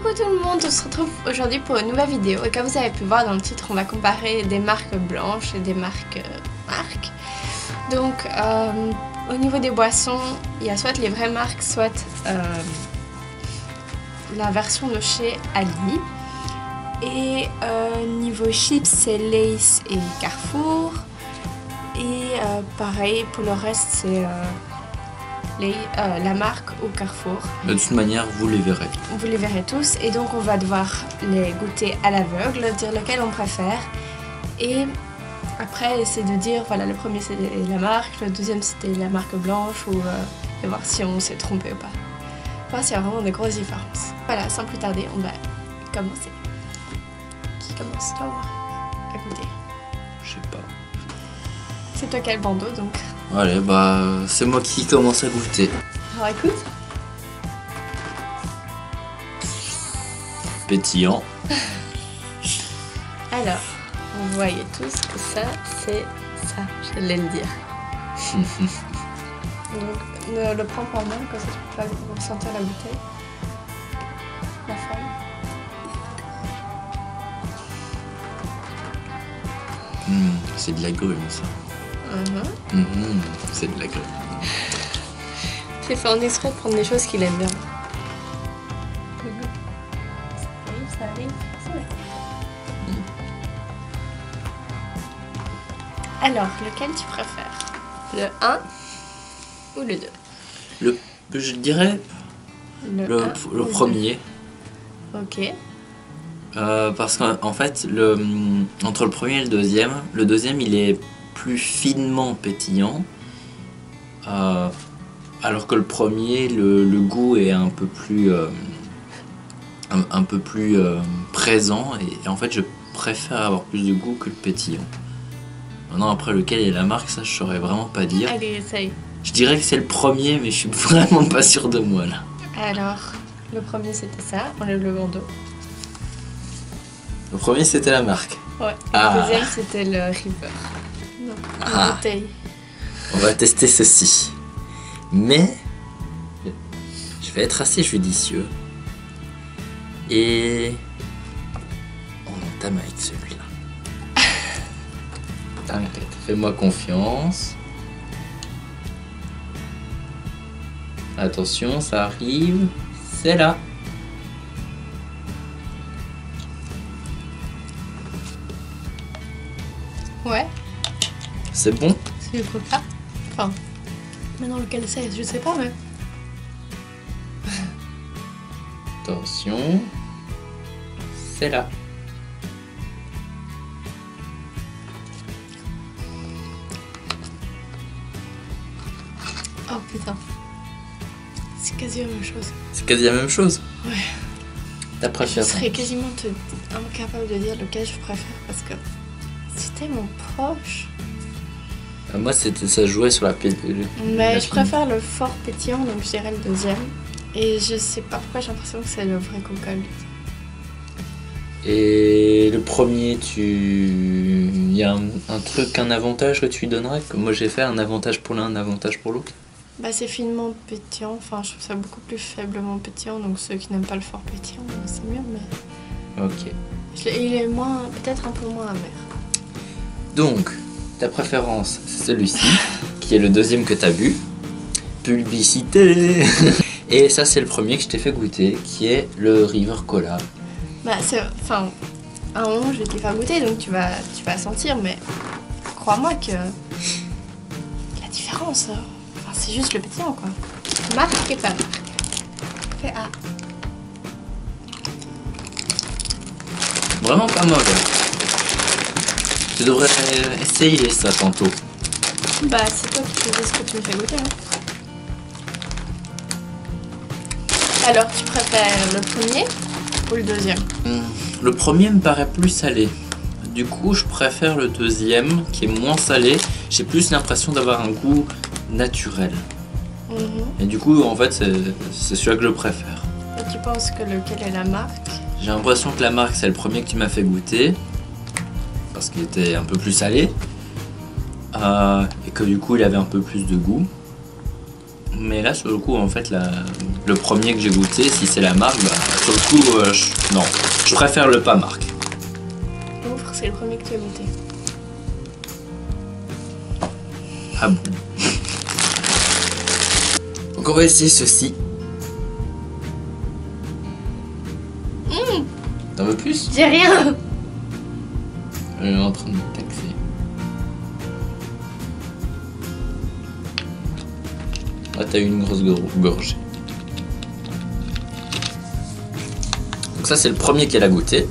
Coucou tout le monde, on se retrouve aujourd'hui pour une nouvelle vidéo et comme vous avez pu voir dans le titre, on va comparer des marques blanches et des marques marques. Donc au niveau des boissons, il y a soit les vraies marques, soit la version de chez Ali. Et niveau chips, c'est Lay's et Carrefour. Et pareil, pour le reste, c'est la marque au Carrefour. De toute manière, vous les verrez. Vous les verrez tous. Et donc, on va devoir les goûter à l'aveugle, dire lequel on préfère. Et après, essayer de dire, voilà, le premier c'était la marque, le deuxième c'était la marque blanche, ou de voir si on s'est trompé ou pas. Voir s'il y a vraiment des grosses différences. Voilà, sans plus tarder, on va commencer. Qui commence toi à goûter? Je sais pas. C'est toi qui as le bandeau, donc. Allez, bah, c'est moi qui commence à goûter. Alors écoute. Pétillant. Alors, vous voyez tous que ça, c'est ça, j'allais le dire. Donc, ne le prends pas mal, comme ça tu peux pas ressentir la bouteille. La forme. C'est de la grume, ça. C'est de la grume. J'ai fait en exprès de prendre des choses qu'il aime bien. Ça arrive. Alors, lequel tu préfères? Le 1 ou le 2? Je dirais le premier. Ok. Parce qu'en fait, entre le premier et le deuxième il est plus finement pétillant. Alors que le premier, le goût est un peu plus, présent. Et en fait, je préfère avoir plus de goût que le pétillant. Maintenant, après lequel est la marque, ça je saurais vraiment pas dire. Allez, essaye. Je dirais que c'est le premier, mais je suis vraiment pas sûr de moi là. Alors, le premier c'était ça, on lève le bandeau. Le premier c'était la marque. Ouais, le deuxième c'était le River. Non, la bouteille. On va tester ceci. Mais je vais être assez judicieux. Et on entame avec celui-là. T'inquiète, fais-moi confiance. Attention, ça arrive. C'est là. Ouais. C'est bon? C'est le coca. Enfin, maintenant lequel c'est, je sais pas, mais. Attention. C'est là. Oh putain. C'est quasi la même chose. C'est quasi la même chose? Ouais. Ta Je préférence? serais quasiment incapable de dire lequel je préfère parce que c'est tellement proche. Moi, ça jouait sur la Mais je préfère le fort pétillant, donc je dirais le deuxième. Et je sais pas pourquoi j'ai l'impression que c'est le vrai coca. Et le premier, il y a un avantage que tu lui donnerais? Comme moi j'ai fait, un avantage pour l'un, un avantage pour l'autre? Bah c'est finement pétillant, enfin je trouve ça beaucoup plus faiblement pétillant, donc ceux qui n'aiment pas le fort pétillant, c'est mieux, mais... Ok. Il est moins, peut-être un peu moins amer. Donc, ta préférence, c'est celui-ci, qui est le deuxième que tu as bu. Publicité. Et ça, c'est le premier que je t'ai fait goûter, qui est le River Cola. Bah c'est... Enfin, à un moment je vais te les faire goûter, donc tu vas sentir, mais crois-moi que... La différence, enfin, c'est juste le pétillant, quoi. Marque et pas marque. Fais A. Vraiment pas mauvais. Tu devrais essayer ça tantôt. Bah c'est toi qui choisis ce que tu me fais goûter. Hein. Alors tu préfères le premier ou le deuxième? Le premier me paraît plus salé. Du coup, je préfère le deuxième qui est moins salé. J'ai plus l'impression d'avoir un goût naturel. Et du coup, en fait, c'est celui-là que je préfère. Et tu penses que lequel est la marque? J'ai l'impression que la marque, c'est le premier que tu m'as fait goûter. Parce qu'il était un peu plus salé. Et que du coup, il avait un peu plus de goût. Mais là, sur le coup, en fait, le premier que j'ai goûté, si c'est la marque, bah, sur le coup, non. Je préfère le pas Marc. Gaufre, c'est le premier que tu as goûté. Ah bon. Donc on va essayer ceci. T'en veux plus? J'ai rien. Elle est en train de me taxer. Ah, t'as eu une grosse gorgée. Donc ça, c'est le premier qu'elle a goûté.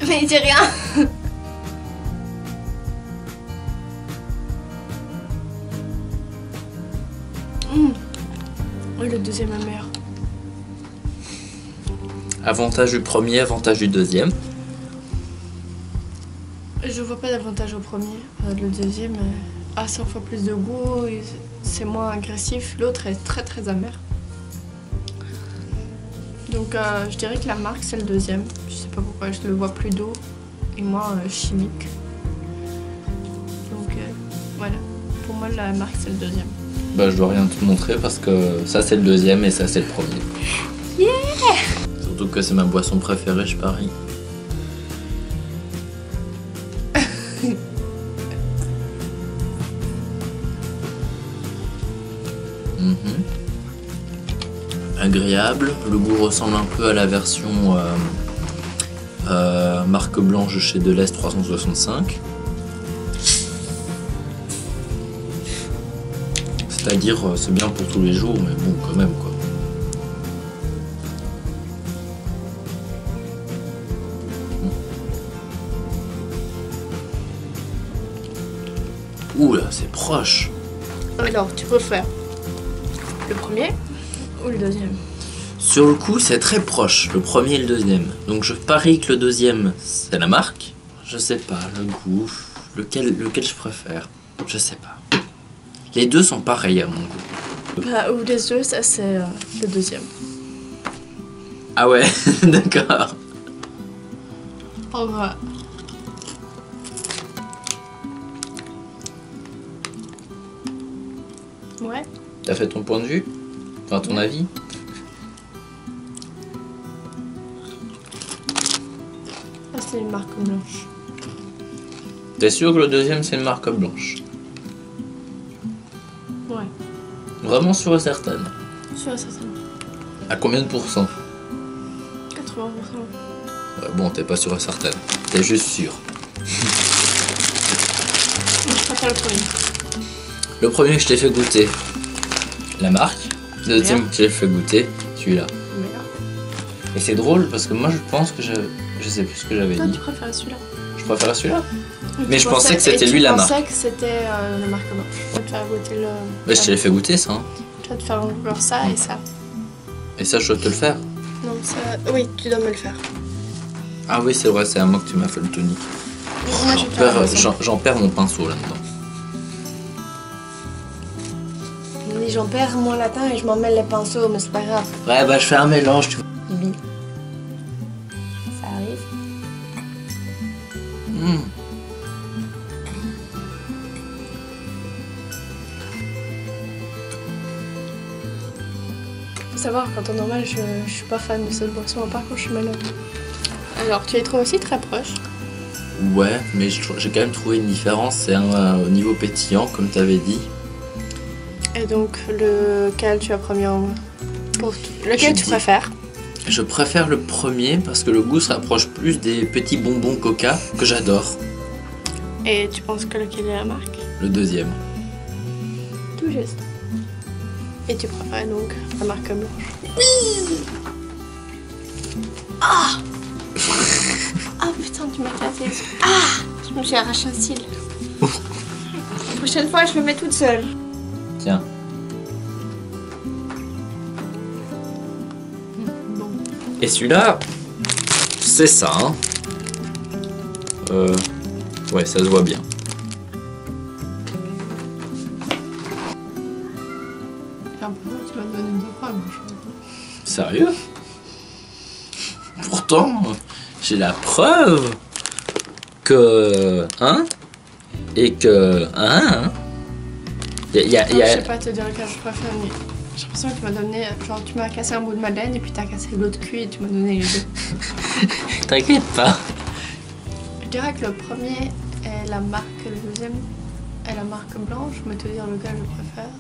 Mais j'ai rien. Oui, le deuxième est meilleur. Avantage du premier, avantage du deuxième. Je vois pas d'avantage au premier. Le deuxième a 100 fois plus de goût, c'est moins agressif. L'autre est très très amer. Donc je dirais que la marque c'est le deuxième. Je sais pas pourquoi, je le vois plus doux et moins chimique. Donc voilà, pour moi la marque c'est le deuxième. Bah je dois rien te montrer parce que ça c'est le deuxième et ça c'est le premier. Yeah! Surtout que c'est ma boisson préférée, je parie. Agréable, le goût ressemble un peu à la version marque blanche chez Delhaize 365. C'est-à-dire c'est bien pour tous les jours, mais bon quand même quoi. Ouh là, c'est proche. Alors tu préfères le premier ou le deuxième? Sur le coup, c'est très proche, le premier et le deuxième. Donc je parie que le deuxième, c'est la marque. Je sais pas, le goût, lequel je préfère. Je sais pas. Les deux sont pareils à mon goût. Bah, ou les deux, ça c'est le deuxième. Ah ouais, d'accord. En vrai. Ouais. T'as fait ton point de vue? Enfin, ton avis? Ah, c'est une marque blanche. T'es sûr que le deuxième, c'est une marque blanche? Ouais. Vraiment sûre et certaine? Sûr et certain. À combien de pourcents? 80%. Ouais, bon, t'es pas sûre et certaine. T'es juste sûr. Je préfère le premier. Le premier que je t'ai fait goûter, la marque. Le deuxième que je t'ai fait goûter, celui-là. Meilleur. Et c'est drôle parce que moi je pense que je sais plus ce que j'avais Toi, dit. tu préfères celui-là. Je préfère celui-là. Et Mais tu je pensais que c'était et lui tu la marque. pensais que c'était la marque blanche. Je vais te faire goûter le. Mais je te l'ai fait goûter ça. Hein. Je vais te faire encore ça et ça. Et ça je dois te le faire. Non, ça. Oui, tu dois me le faire. Ah oui c'est vrai, c'est à moi que tu m'as fait le tonic. Moi, je vais te faire ça. J'en perds mon pinceau là-dedans. Oui, j'en perds mon latin et je m'en mêle les pinceaux, mais c'est pas grave. Ouais bah je fais un mélange tu vois. Bibi. Ça arrive. Faut savoir qu'en temps normal, je suis pas fan de cette boisson, à part quand je suis malade. Alors, tu les trouves aussi très proches? Ouais, mais j'ai quand même trouvé une différence, c'est au niveau pétillant comme tu avais dit. Et donc, lequel tu as premier en... Lequel tu préfères? Je préfère le premier parce que le goût se rapproche plus des petits bonbons Coca que j'adore. Et tu penses que lequel est la marque? Le deuxième. Tout juste. Et tu préfères donc la marque blanche? Oui! Ah! Ah putain, tu m'as éclaté. Ah! Je me suis arraché un cil. La prochaine fois, je le mets toute seule. Tiens. Bon. Et celui-là, c'est ça. Hein. Ouais, ça se voit bien. Tu m'as donné deux fois, moi, je... Sérieux? Pourtant, j'ai la preuve que... Hein? Et que... Hein? Je sais pas te dire lequel je préfère, mais j'ai l'impression que tu m'as donné, genre tu m'as cassé un bout de madeleine et puis t'as cassé l'autre cuit et tu m'as donné les deux. T'inquiète pas. Je dirais que le premier est la marque, le deuxième est la marque blanche, mais te dire lequel je préfère.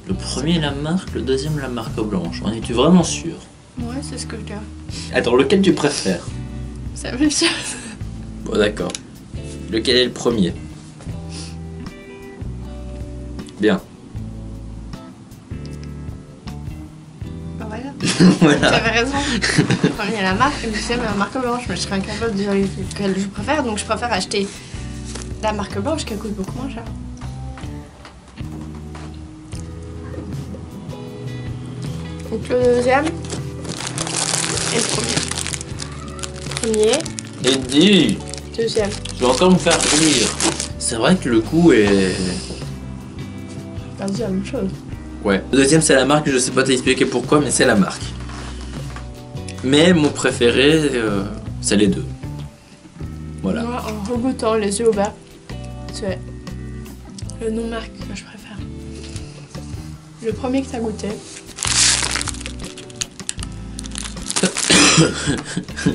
Le premier la marque, le deuxième la marque blanche. En es-tu vraiment sûr? Ouais, c'est ce que je dirais. Attends, lequel tu préfères? C'est la même chose. Bon d'accord. Lequel est le premier? Bien. Bah voilà. Voilà. T'avais raison. Le premier est la marque, le deuxième est la marque blanche, mais je serais incapable de dire lequel je préfère, donc je préfère acheter la marque blanche qui coûte beaucoup moins cher. Donc le deuxième et le premier. Premier. Et dis, Deuxième. je vais encore me faire rire. C'est vrai que le coup est... C'est la même chose. Ouais. Le deuxième c'est la marque, je sais pas t'expliquer pourquoi, mais c'est la marque. Mais mon préféré, c'est les deux. Voilà. Moi, en regoûtant les yeux ouverts, c'est le non-marque que je préfère. Le premier que t'as goûté.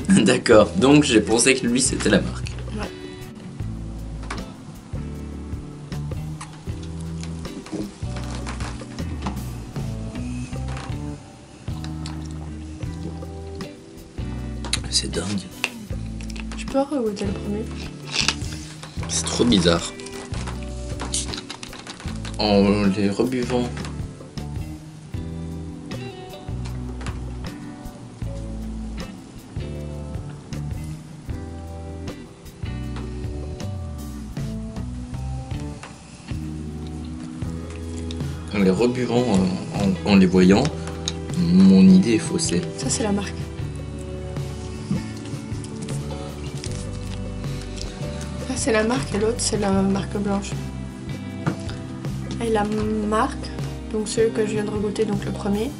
D'accord, donc j'ai pensé que lui c'était la marque. Ouais. C'est dingue. Je peux regoûter le premier. C'est trop bizarre. En les rebuvant. En les rebuvant, en les voyant, mon idée est faussée. Ça, c'est la marque. Ça, c'est la marque et l'autre, c'est la marque blanche. Et la marque, donc celui que je viens de regoûter, donc le premier,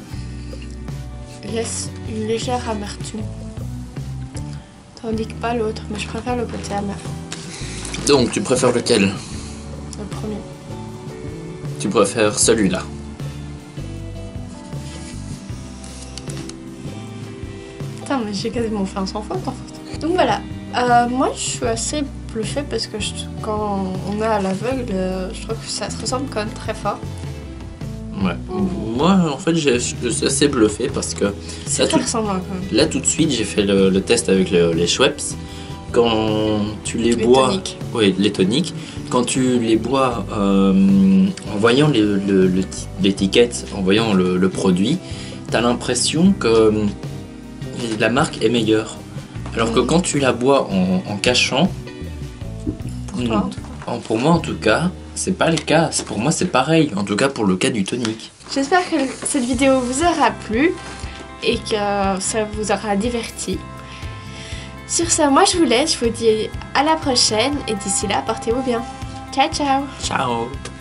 laisse une légère amertume. Tandis que pas l'autre, mais je préfère le côté amer. Donc tu préfères lequel? Le premier. Tu préfères celui-là? Putain, mais j'ai quasiment fait un sans faute en fait. Donc voilà, moi je suis assez bluffée parce que quand on est à l'aveugle, je trouve que ça se ressemble quand même très fort. Ouais. Moi en fait je suis assez bluffé parce que C'est très ressemblant quand même. là tout de suite j'ai fait le test avec les Schweppes. Quand tu les bois, toniques. Oui, les toniques, quand tu les bois en voyant l'étiquette, en voyant le produit, t'as l'impression que la marque est meilleure. Alors que quand tu la bois en cachant, pour moi en tout cas, c'est pas le cas. Pour moi c'est pareil, en tout cas pour le cas du tonique. J'espère que cette vidéo vous aura plu et que ça vous aura diverti. Sur ce, moi je vous laisse, je vous dis à la prochaine et d'ici là, portez-vous bien. Ciao ciao. Ciao.